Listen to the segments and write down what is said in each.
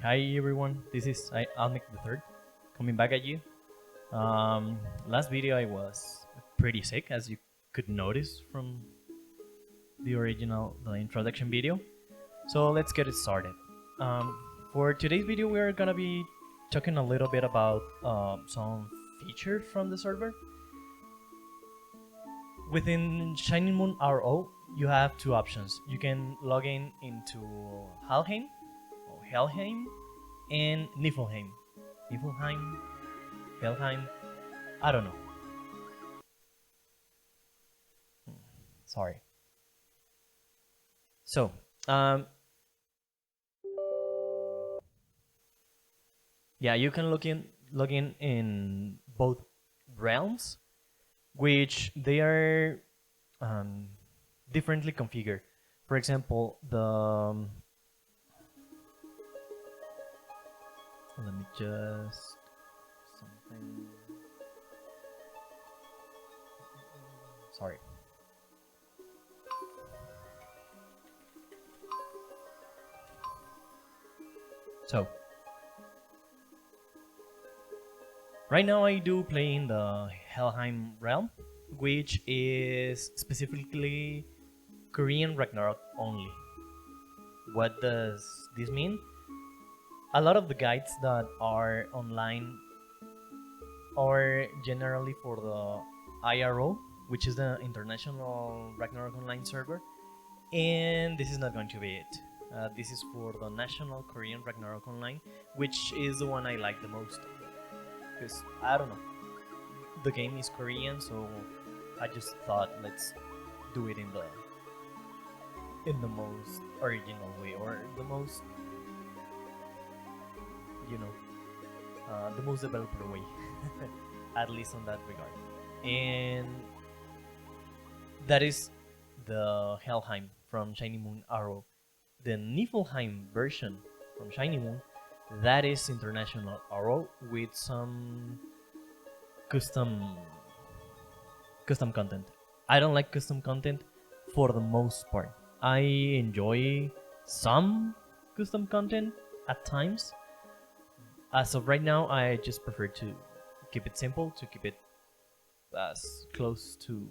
Hi everyone, this is Almec the Third, coming back at you. Last video I was pretty sick, as you could notice from the introduction video. So let's get it started. For today's video, we're gonna be talking a little bit about some features from the server. Within Shining Moon RO, you have two options. You can log in into Helheim or Helheim and Niflheim. Niflheim, Helheim, I don't know. Sorry. So, yeah, you can log in both realms, which they are differently configured. For example, let me just something. Sorry. So, right now I do play in the Helheim realm, which is specifically Korean Ragnarok only. What does this mean? A lot of the guides that are online are generally for the IRO, which is the International Ragnarok Online server, and this is not going to be it. This is for the National Korean Ragnarok Online, which is the one I like the most. Because, I don't know, the game is Korean, so I just thought let's do it in the most original way, or the most, the most developer way, at least on that regard. And that is the Helheim from Shiny Moon Arrow. The Niflheim version from Shiny Moon, that is International Arrow with some custom content. I don't like custom content for the most part. I enjoy some custom content at times. As of right now, I just prefer to keep it simple, to keep it as close to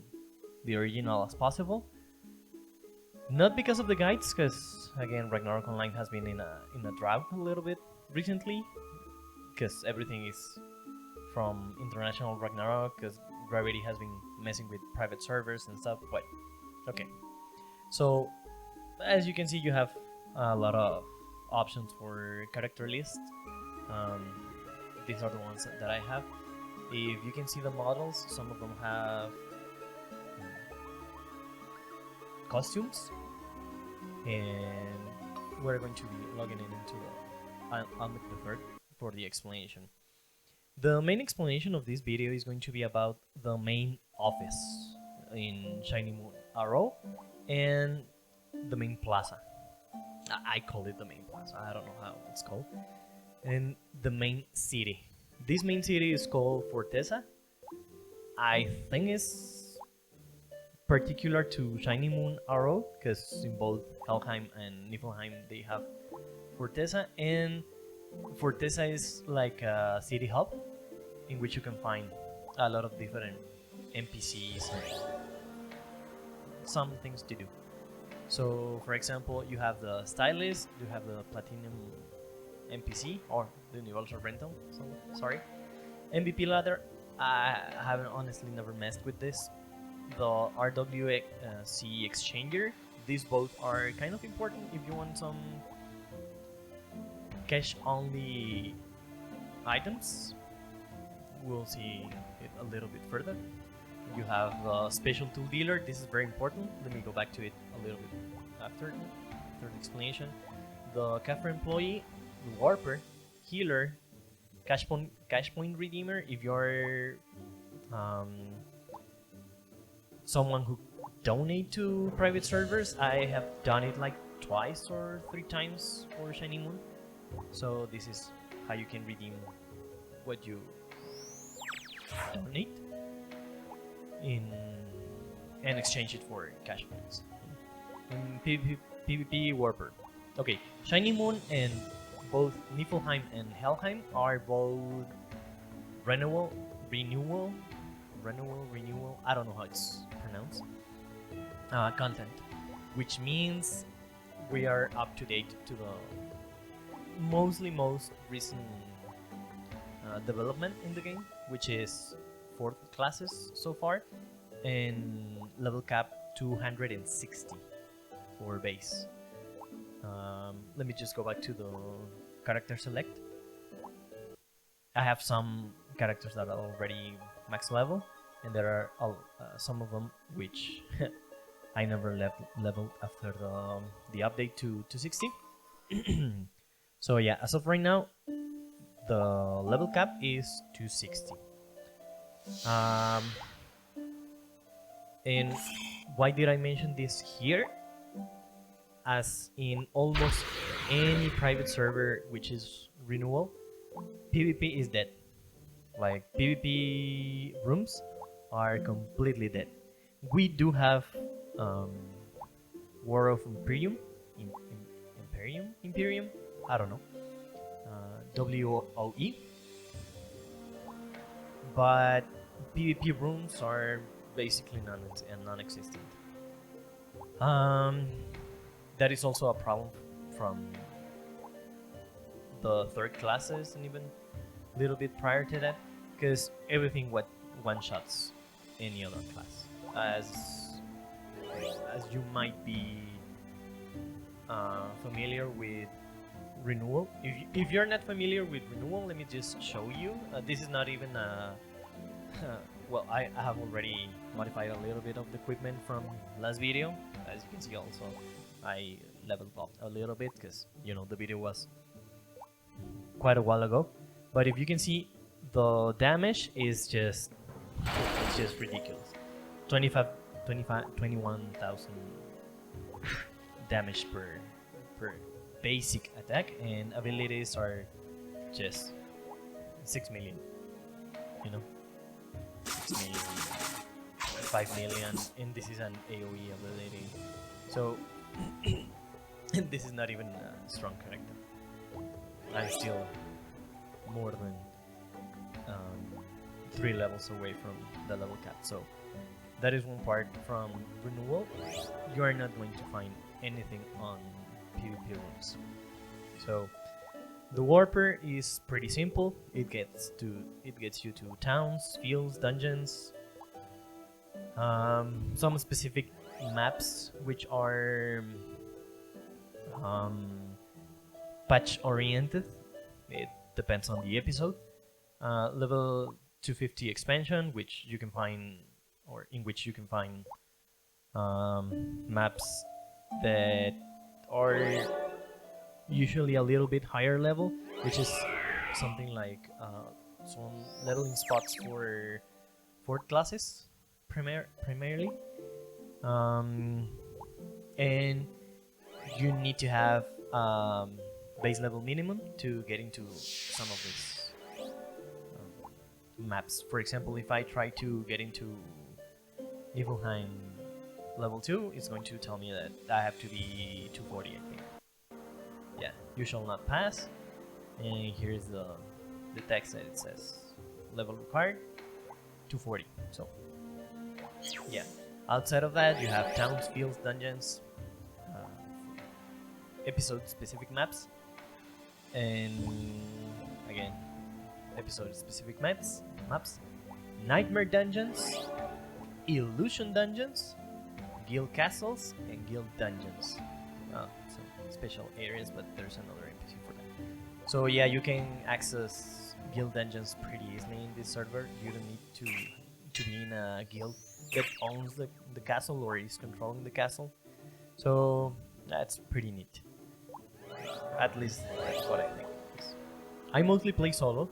the original as possible. Not because of the guides, because again, Ragnarok Online has been in a drought a little bit recently, because everything is from International Ragnarok, because Gravity has been messing with private servers and stuff. But okay, so as you can see, you have a lot of options for character list. These are the ones that I have. If you can see the models, some of them have costumes, and we're going to be logging in into the Almec the Third for the explanation. The main explanation of this video is going to be about the main office in Shiny Moon RO and the main plaza. I call it the main plaza, I don't know how it's called. And the main city. This main city is called Fortesa. I think it's particular to Shiny Moon RO, because in both Helheim and Niflheim they have Fortesa, and Fortesa is like a city hub in which you can find a lot of different NPCs and some things to do. So, for example, you have the stylist, you have the platinum NPC, or the universal rental. So sorry, MVP ladder. I haven't honestly never messed with this. The RWC exchanger. These both are kind of important if you want some cash only items. We'll see it a little bit further. You have the special tool dealer. This is very important. Let me go back to it a little bit after the explanation. The cafe employee, the warper, healer, cash point redeemer. If you're someone who donate to private servers, I have done it like twice or 3 times for Shiny Moon. So this is how you can redeem what you donate and exchange it for cash points. In PvP Warper. Okay, Shiny Moon and both Niflheim and Helheim are both renewal, renewal, renewal. I don't know how it's pronounced. Content, which means we are up to date to the most recent development in the game, which is 4 classes so far, and level cap 260 for base. Let me just go back to the character select. I have some characters that are already max level, and there are some of them which I never leveled after the update to 260. So yeah, as of right now, the level cap is 260. And why did I mention this here? As in almost any private server which is renewal, PvP is dead. Like PvP rooms are completely dead. We do have War of Imperium, Imperium. I don't know. WOE. But PvP rooms are basically non-existent. That is also a problem from the third classes and even a little bit prior to that, because everything one-shots any other class. As you might be familiar with renewal. If you're not familiar with renewal, let me just show you. This is not even a well, I have already modified a little bit of the equipment from last video. As you can see, also I leveled up a little bit because the video was quite a while ago. But if you can see, the damage is just ridiculous. 21,000 damage per basic attack, and abilities are just 6 million. 6 million, 5 million, and this is an AoE ability. So this is not even a strong character. I'm still more than 3 levels away from the level cap. So that is one part from renewal. You are not going to find anything on PvP rooms. So the warper is pretty simple. It gets you to towns, fields, dungeons, some specific maps which are patch oriented. It depends on the episode. Level 250 expansion, which you can find, or in which you can find maps that are usually a little bit higher level, which is something like some leveling spots for fourth classes primarily, and you need to have base level minimum to get into some of these maps. For example, if I try to get into Niflheim level 2, it's going to tell me that I have to be 240, I think. Yeah, you shall not pass. And here's the text that it says level required 240. So yeah, outside of that you have towns, fields, dungeons, episode specific maps, and again episode specific maps, nightmare dungeons, illusion dungeons, guild castles, and guild dungeons. Some special areas, but there's another NPC for that. So yeah, you can access guild dungeons pretty easily in this server. You don't need to be in a guild that owns the castle or is controlling the castle. So that's pretty neat. At least that's what I think. I mostly play solo.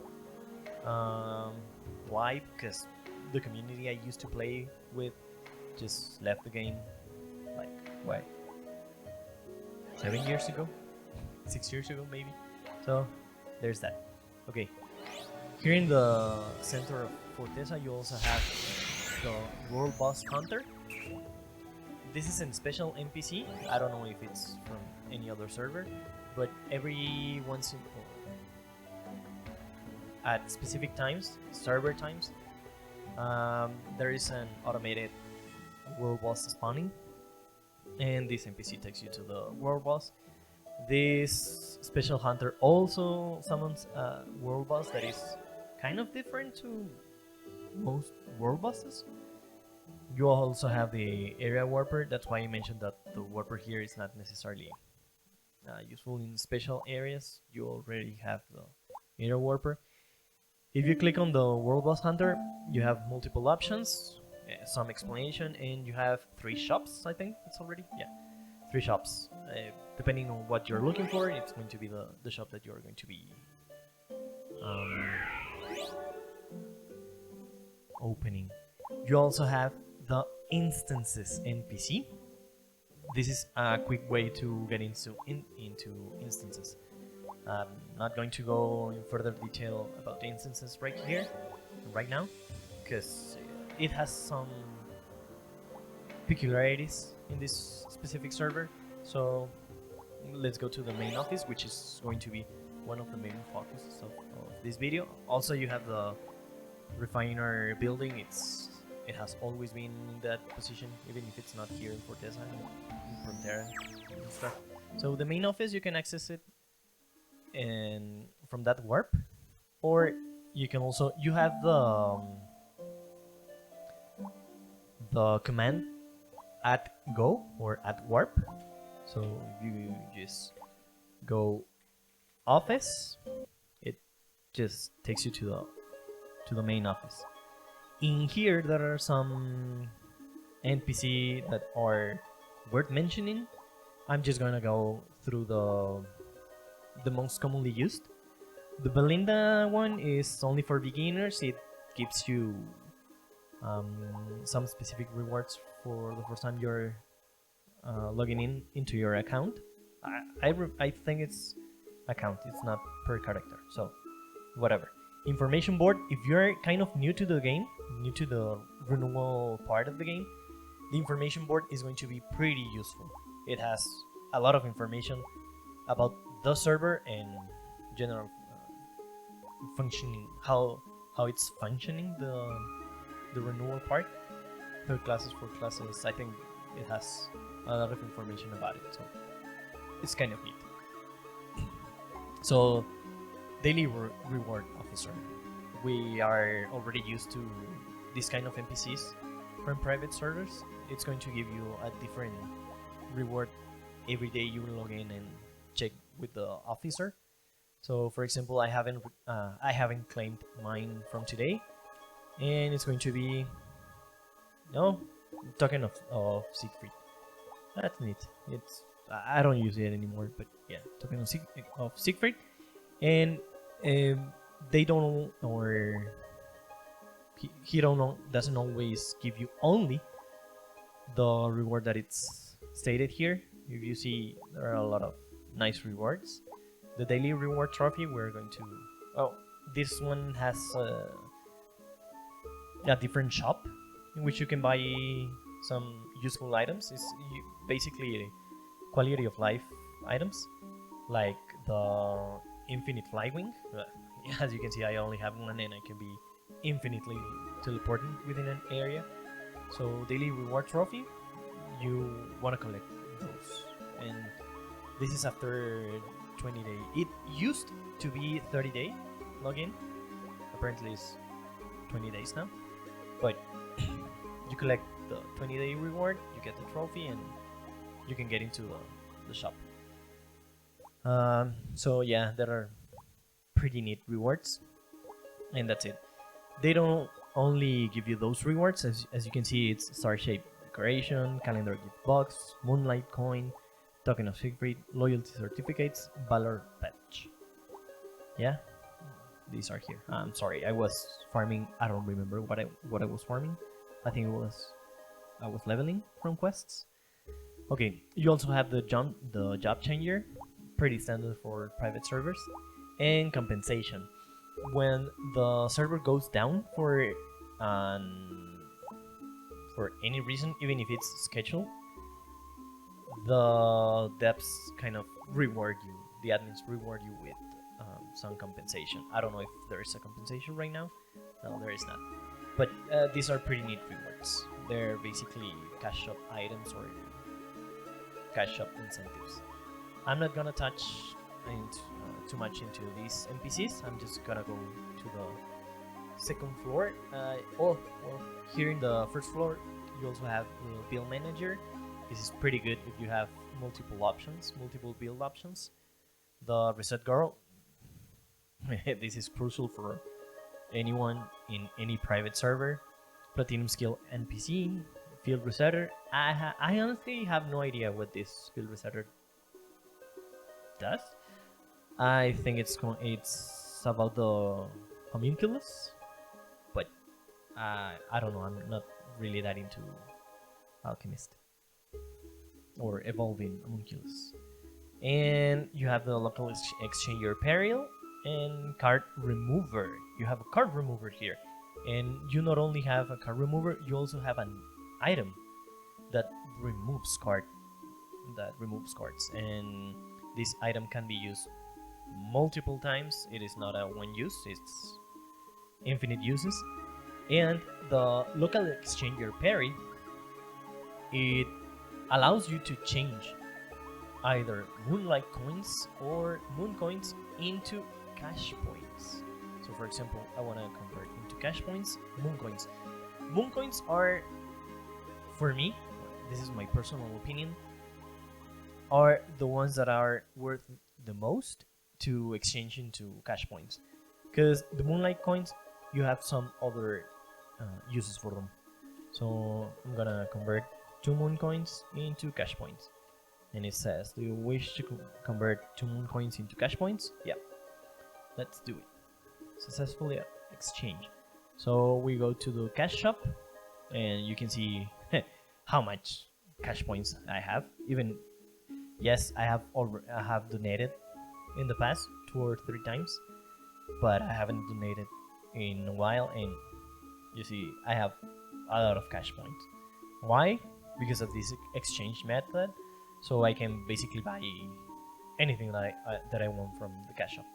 Why? Because the community I used to play with just left the game, like, what, 7 years ago? 6 years ago, maybe? So, there's that. Okay. Here in the center of Fortesa, you also have the World Boss Hunter. This is a special NPC. I don't know if it's from any other server, but every once in at specific times, server times, there is an automated world boss spawning, and this NPC takes you to the world boss. This special hunter also summons a world boss that is kind of different to most world bosses. You also have the area warper. That's why I mentioned that the warper here is not necessarily useful in special areas. You already have the area warper. If you click on the world boss hunter, you have multiple options, some explanation, and you have 3 shops. I think it's already 3 shops. Depending on what you're looking for, it's going to be the shop that you're going to be opening. You also have the instances NPC. This is a quick way to get into instances. I'm not going to go in further detail about the instances right now, because it has some peculiarities in this specific server. So let's go to the main office, which is going to be one of the main focuses of this video. Also, you have the refiner building. It has always been in that position, even if it's not here in Fortesa, in Frontera and stuff. So the main office, you can access it and from that warp, or you can also have the command at go or at warp. So if you just go office, it just takes you to the main office. In here there are some NPC that are worth mentioning. I'm just gonna go through the most commonly used. The Belinda one is only for beginners. It gives you some specific rewards for the first time you're logging into your account. I think it's account, it's not per character, so whatever. Information board, if you're kind of new to the game, new to the renewal part of the game, the information board is going to be pretty useful. It has a lot of information about the server and general functioning, how it's functioning, the renewal part. Third classes, fourth classes, I think it has a lot of information about it, so it's kind of neat. So daily reward officer, we are already used to this kind of NPCs from private servers. It's going to give you a different reward every day you log in and check with the officer. So for example, I haven't claimed mine from today, and it's going to be token of Siegfried. That's neat. I don't use it anymore, but yeah, token of Siegfried. And they don't, or he doesn't always give you only the reward that it's stated here. If you see, there are a lot of nice rewards. The daily reward trophy, we're going to this one has a different shop in which you can buy some useful items. It's basically quality of life items, like the infinite flywing. As you can see, I only have one, and I can be infinitely teleporting within an area. So daily reward trophy, you want to collect those, and this is after 20 days. It used to be 30-day login. Apparently it's 20 days now, but you collect the 20-day reward, you get the trophy, and you can get into the shop. So yeah, there are pretty neat rewards, and that's it. They don't only give you those rewards. As you can see, it's star-shaped decoration, calendar gift box, moonlight coin, token of Siegfried, loyalty certificates, valor patch. Yeah, these are here. I'm sorry, I was farming. I don't remember what I was farming. I think I was leveling from quests. Okay, you also have the job changer, pretty standard for private servers, and compensation. When the server goes down for any reason, even if it's scheduled, the devs kind of reward you the admins reward you with some compensation. I don't know if there is a compensation right now. No, there is not. But these are pretty neat rewards. They're basically cash shop items or cash shop incentives. I'm not gonna touch too much into these NPCs. I'm just gonna go to the second floor. Well, here in the first floor, you also have the build manager. This is pretty good if you have multiple options, multiple build options. The reset girl. This is crucial for anyone in any private server. Platinum skill NPC, field resetter. I honestly have no idea what this field resetter does. I think it's about the homunculus, but I don't know. I'm not really that into alchemist or evolving homunculus. And you have the local exchanger peril and card remover. You have a card remover here, and you not only have a card remover, you also have an item that removes cards, and this item can be used multiple times. It is not a one use, it's infinite uses. And the local exchanger parry, it allows you to change either moonlight coins or moon coins into cash points. So for example, I want to convert into cash points moon coins. Moon coins are, for me, this is my personal opinion, are the ones that are worth the most to exchange into cash points, because the moonlight coins, you have some other uses for them. So I'm gonna convert 2 moon coins into cash points, and it says, do you wish to convert 2 moon coins into cash points? Yeah, let's do it. Successfully exchange. So we go to the cash shop, and you can see how much cash points I have. Even, yes, I have donated in the past 2 or 3 times, but I haven't donated in a while, and you see I have a lot of cash points. Why? Because of this exchange method, so I can basically buy anything that I want from the cash shop.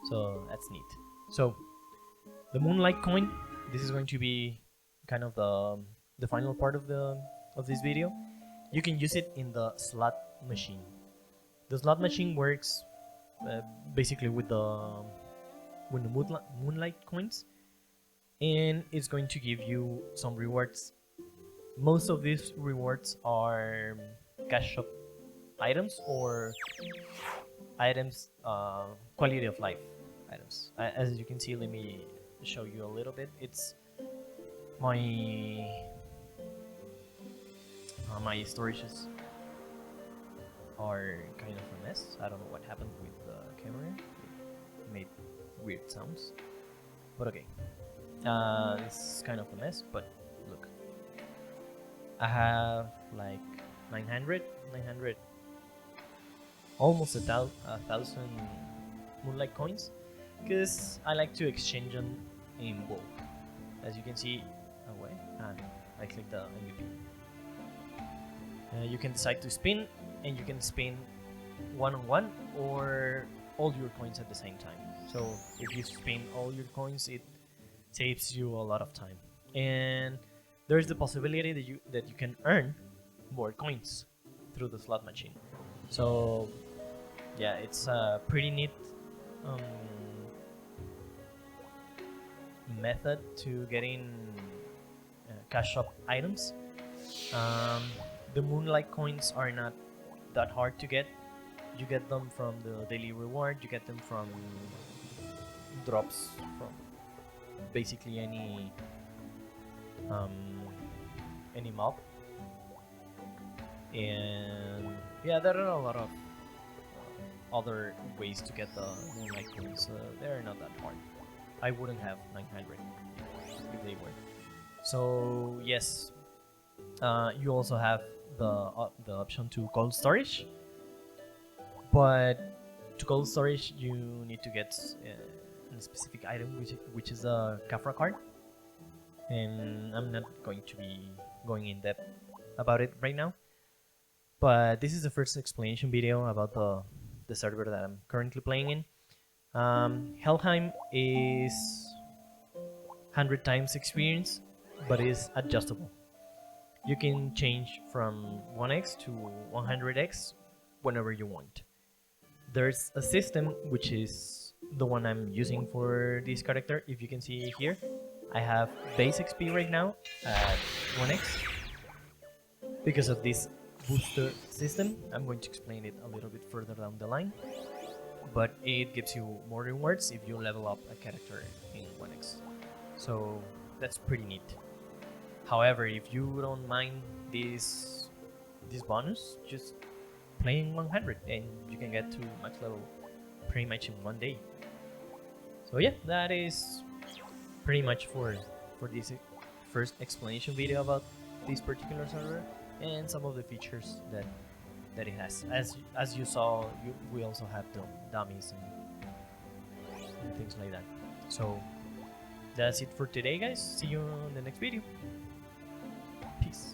So that's neat. So the moonlight coin, this is going to be kind of the final part of this video. You can use it in the slot machine. The slot machine works basically with the moonlight coins, and it's going to give you some rewards. Most of these rewards are cash shop items or items, quality of life items. As you can see, let me show you a little bit. It's my my storages are kind of a mess. I don't know what happened with the camera. It made weird sounds, but okay. This is kind of a mess, but look, I have like 900, almost a thousand moonlight coins, because I like to exchange them in bulk. As you can see, away, I click the MVP. You can decide to spin, and you can spin one-on-one or all your coins at the same time. So if you spin all your coins, it saves you a lot of time, and there's the possibility that you can earn more coins through the slot machine. So yeah, it's a pretty neat method to getting cash shop items. The moonlight coins are not that hard to get. You get them from the daily reward. You get them from drops from basically any mob. And yeah, there are a lot of other ways to get the moonlight coins. They're not that hard. I wouldn't have 900 if they were. So yes, you also have the option to cold storage, but to cold storage you need to get a specific item, which is a Kafra card, and I'm not going to be going in depth about it right now. But this is the first explanation video about the server that I'm currently playing in. Helheim is 100 times experience, but is adjustable. You can change from 1x to 100x whenever you want. There's a system which is the one I'm using for this character. If you can see here, I have base XP right now at 1x because of this booster system. I'm going to explain it a little bit further down the line, but it gives you more rewards if you level up a character in 1x. So that's pretty neat. However, if you don't mind this bonus, just playing 100 and you can get to max level pretty much in one day. So yeah, that is pretty much for this first explanation video about this particular server and some of the features that it has. As you saw, we also have the dummies and things like that. So that's it for today, guys. See you on the next video. Peace.